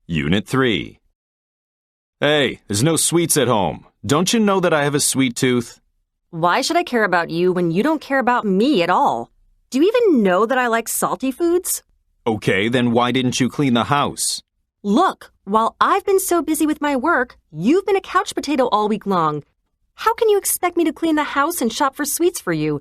Unit 3. Hey, there's no sweets at home. Don't you know that I have a sweet tooth? Why should I care about you when you don't care about me at all? Do you even know that I like salty foods? Okay, then why didn't you clean the house? Look, while I've been so busy with my work, you've been a couch potato all week long. How can you expect me to clean the house and shop for sweets for you?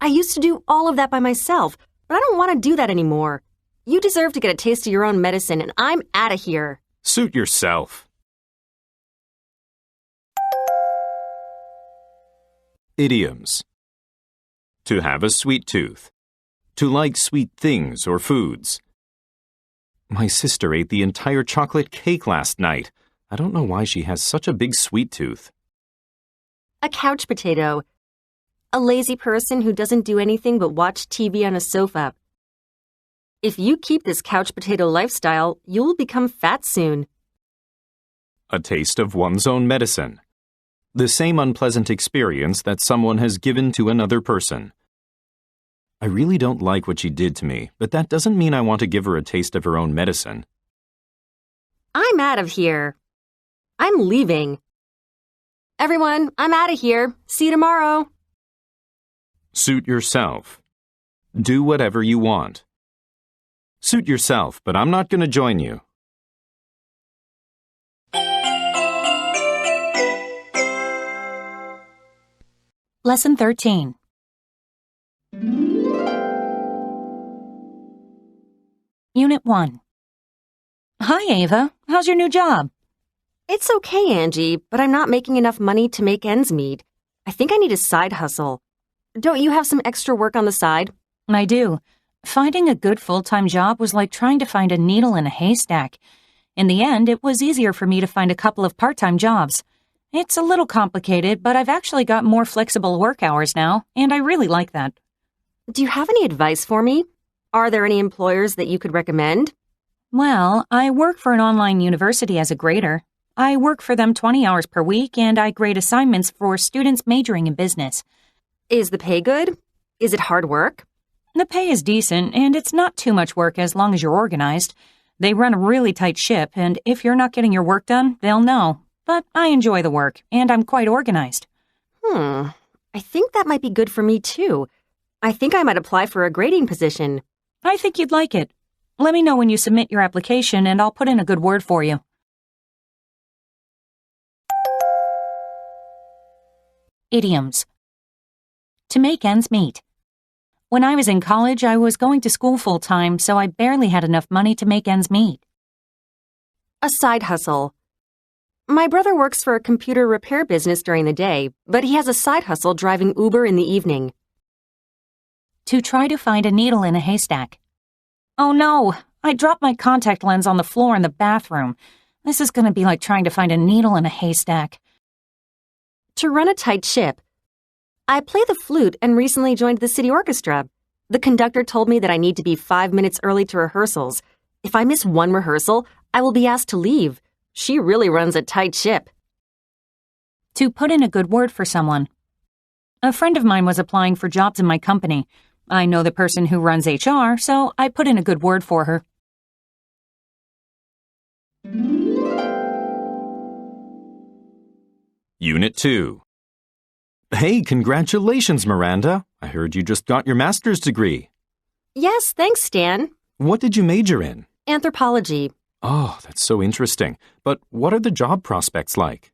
I used to do all of that by myself, but I don't want to do that anymore. You deserve to get a taste of your own medicine, and I'm out of here. Suit yourself. Idioms. To have a sweet tooth. To like sweet things or foods. My sister ate the entire chocolate cake last night. I don't know why she has such a big sweet tooth. A couch potato. A lazy person who doesn't do anything but watch TV on a sofa. If you keep this couch potato lifestyle, you'll become fat soon. A taste of one's own medicine. The same unpleasant experience that someone has given to another person. I really don't like what she did to me, but that doesn't mean I want to give her a taste of her own medicine. I'm out of here. I'm leaving. Everyone, I'm out of here. See you tomorrow. Suit yourself. Do whatever you want. Suit yourself, but I'm not going to join you. Lesson 13. Unit 1. Hi, Ava. How's your new job? It's okay, Angie, but I'm not making enough money to make ends meet. I think I need a side hustle. Don't you have some extra work on the side? I do. Finding a good full-time job was like trying to find a needle in a haystack. In the end, it was easier for me to find a couple of part-time jobs. It's a little complicated, but I've actually got more flexible work hours now, and I really like that. Do you have any advice for me? Are there any employers that you could recommend? Well, I work for an online university as a grader. I work for them 20 hours per week, and I grade assignments for students majoring in business. Is the pay good? Is it hard work? The pay is decent, and it's not too much work as long as you're organized. They run a really tight ship, and if you're not getting your work done, they'll know. But I enjoy the work, and I'm quite organized. I think that might be good for me, too. I think I might apply for a grading position. I think you'd like it. Let me know when you submit your application, and I'll put in a good word for you. Idioms. To make ends meet. When I was in college, I was going to school full-time, so I barely had enough money to make ends meet. A side hustle. My brother works for a computer repair business during the day, but he has a side hustle driving Uber in the evening. To try to find a needle in a haystack. Oh no, I dropped my contact lens on the floor in the bathroom. This is going to be like trying to find a needle in a haystack. To run a tight ship. I play the flute and recently joined the city orchestra. The conductor told me that I need to be 5 minutes early to rehearsals. If I miss one rehearsal, I will be asked to leave. She really runs a tight ship. To put in a good word for someone. A friend of mine was applying for jobs in my company. I know the person who runs HR, so I put in a good word for her. Unit 2. Hey, congratulations, Miranda. I heard you just got your master's degree. Yes, thanks, Stan. What did you major in? Anthropology. Oh, that's so interesting. But what are the job prospects like?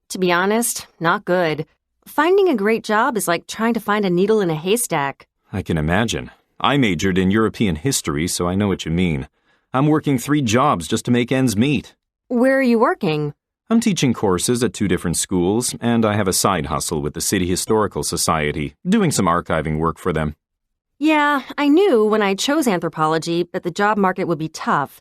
To be honest, not good. Finding a great job is like trying to find a needle in a haystack. I can imagine. I majored in European history, so I know what you mean. I'm working 3 jobs just to make ends meet. Where are you working? I'm teaching courses at 2 different schools, and I have a side hustle with the City Historical Society, doing some archiving work for them. Yeah, I knew when I chose anthropology that the job market would be tough.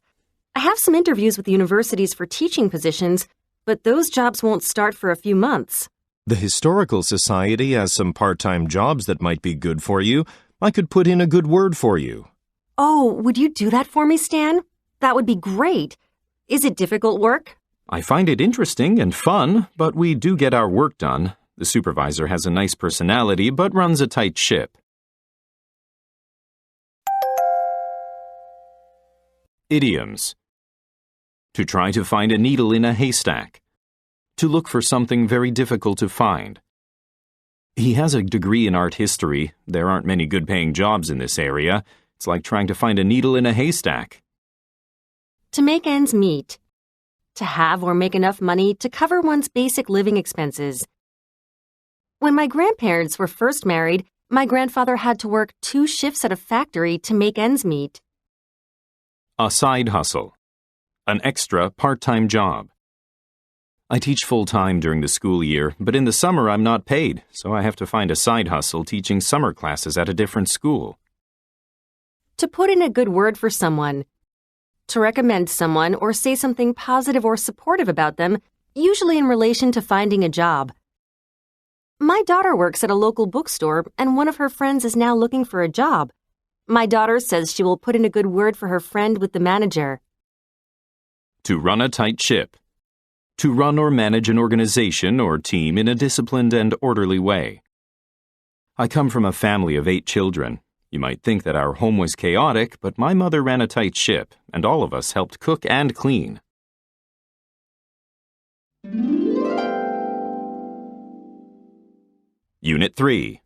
I have some interviews with universities for teaching positions, but those jobs won't start for a few months. The Historical Society has some part-time jobs that might be good for you. I could put in a good word for you. Oh, would you do that for me, Stan? That would be great. Is it difficult work? I find it interesting and fun, but we do get our work done. The supervisor has a nice personality, but runs a tight ship. Idioms. To try to find a needle in a haystack. To look for something very difficult to find. He has a degree in art history. There aren't many good-paying jobs in this area. It's like trying to find a needle in a haystack. To make ends meet. To have or make enough money to cover one's basic living expenses. When my grandparents were first married, my grandfather had to work 2 shifts at a factory to make ends meet. A side hustle. An extra part-time job. I teach full-time during the school year, but in the summer I'm not paid, so I have to find a side hustle teaching summer classes at a different school. To put in a good word for someone. To recommend someone or say something positive or supportive about them, usually in relation to finding a job. My daughter works at a local bookstore, and one of her friends is now looking for a job. My daughter says she will put in a good word for her friend with the manager. To run a tight ship. To run or manage an organization or team in a disciplined and orderly way. I come from a family of 8 children. You might think that our home was chaotic, but my mother ran a tight ship, and all of us helped cook and clean. Unit 3.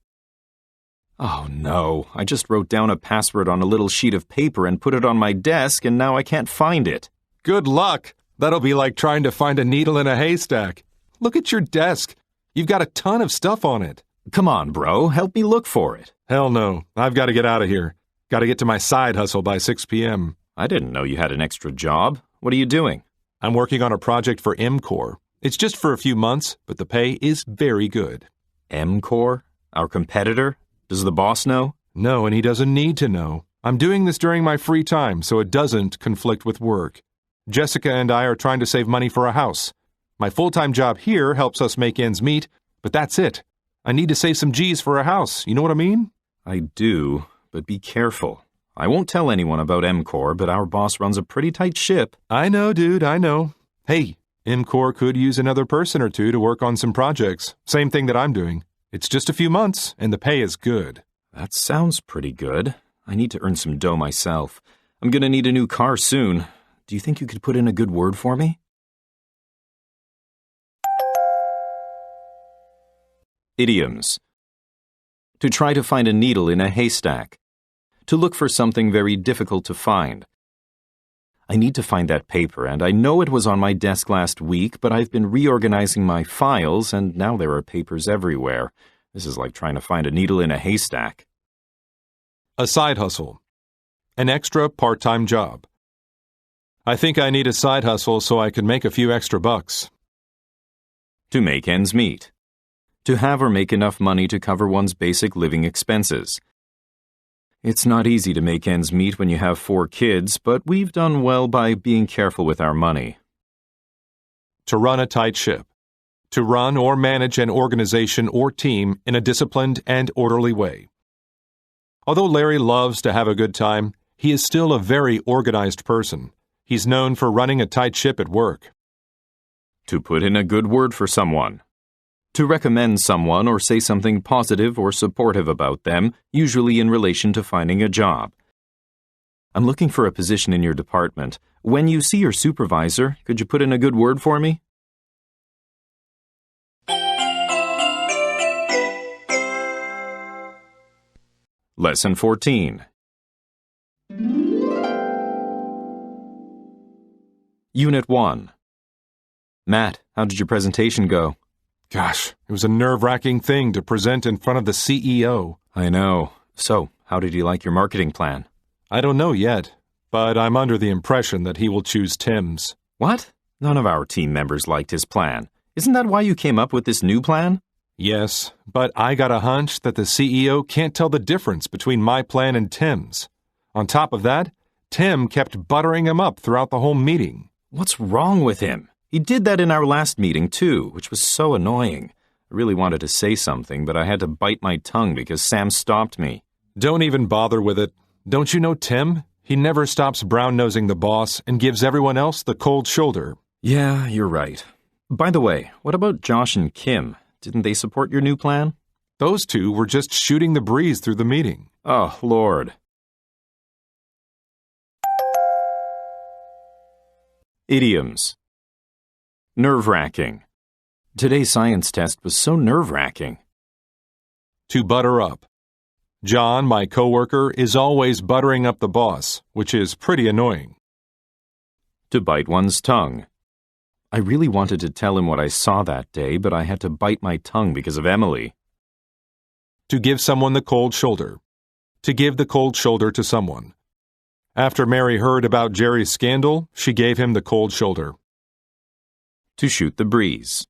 Oh no, I just wrote down a password on a little sheet of paper and put it on my desk, and now I can't find it. Good luck. That'll be like trying to find a needle in a haystack. Look at your desk. You've got a ton of stuff on it. Come on, bro, help me look for it. Hell no. I've got to get out of here. Got to get to my side hustle by 6 p.m. I didn't know you had an extra job. What are you doing? I'm working on a project for MCOR. It's just for a few months, but the pay is very good. MCOR? Our competitor? Does the boss know? No, and he doesn't need to know. I'm doing this during my free time, so it doesn't conflict with work. Jessica and I are trying to save money for a house. My full-time job here helps us make ends meet, but that's it. I need to save some G's for a house. You know what I mean? I do, but be careful. I won't tell anyone about MCOR, but our boss runs a pretty tight ship. I know, dude, I know. Hey, MCOR could use another person or two to work on some projects. Same thing that I'm doing. It's just a few months, and the pay is good. That sounds pretty good. I need to earn some dough myself. I'm gonna need a new car soon. Do you think you could put in a good word for me? Idioms. To try to find a needle in a haystack. To look for something very difficult to find. I need to find that paper, and I know it was on my desk last week, but I've been reorganizing my files, and now there are papers everywhere. This is like trying to find a needle in a haystack. A side hustle. An extra part-time job. I think I need a side hustle so I can make a few extra bucks. To make ends meet. To have or make enough money to cover one's basic living expenses. It's not easy to make ends meet when you have 4 kids, but we've done well by being careful with our money. To run a tight ship. To run or manage an organization or team in a disciplined and orderly way. Although Larry loves to have a good time, he is still a very organized person. He's known for running a tight ship at work. To put in a good word for someone. To recommend someone or say something positive or supportive about them, usually in relation to finding a job. I'm looking for a position in your department. When you see your supervisor, could you put in a good word for me? Lesson 14. Unit 1. Matt, how did your presentation go? Gosh, it was a nerve-wracking thing to present in front of the CEO. I know. So, how did you like your marketing plan? I don't know yet, but I'm under the impression that he will choose Tim's. What? None of our team members liked his plan. Isn't that why you came up with this new plan? Yes, but I got a hunch that the CEO can't tell the difference between my plan and Tim's. On top of that, Tim kept buttering him up throughout the whole meeting. What's wrong with him? He did that in our last meeting, too, which was so annoying. I really wanted to say something, but I had to bite my tongue because Sam stopped me. Don't even bother with it. Don't you know Tim? He never stops brown-nosing the boss and gives everyone else the cold shoulder. Yeah, you're right. By the way, what about Josh and Kim? Didn't they support your new plan? Those two were just shooting the breeze through the meeting. Oh, Lord. Idioms. Nerve-wracking. Today's science test was so nerve-wracking. To butter up. John, my coworker, is always buttering up the boss, which is pretty annoying. To bite one's tongue. I really wanted to tell him what I saw that day, but I had to bite my tongue because of Emily. To give someone the cold shoulder. To give the cold shoulder to someone. After Mary heard about Jerry's scandal, she gave him the cold shoulder. To shoot the breeze.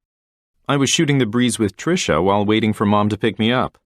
I was shooting the breeze with Tricia while waiting for Mom to pick me up.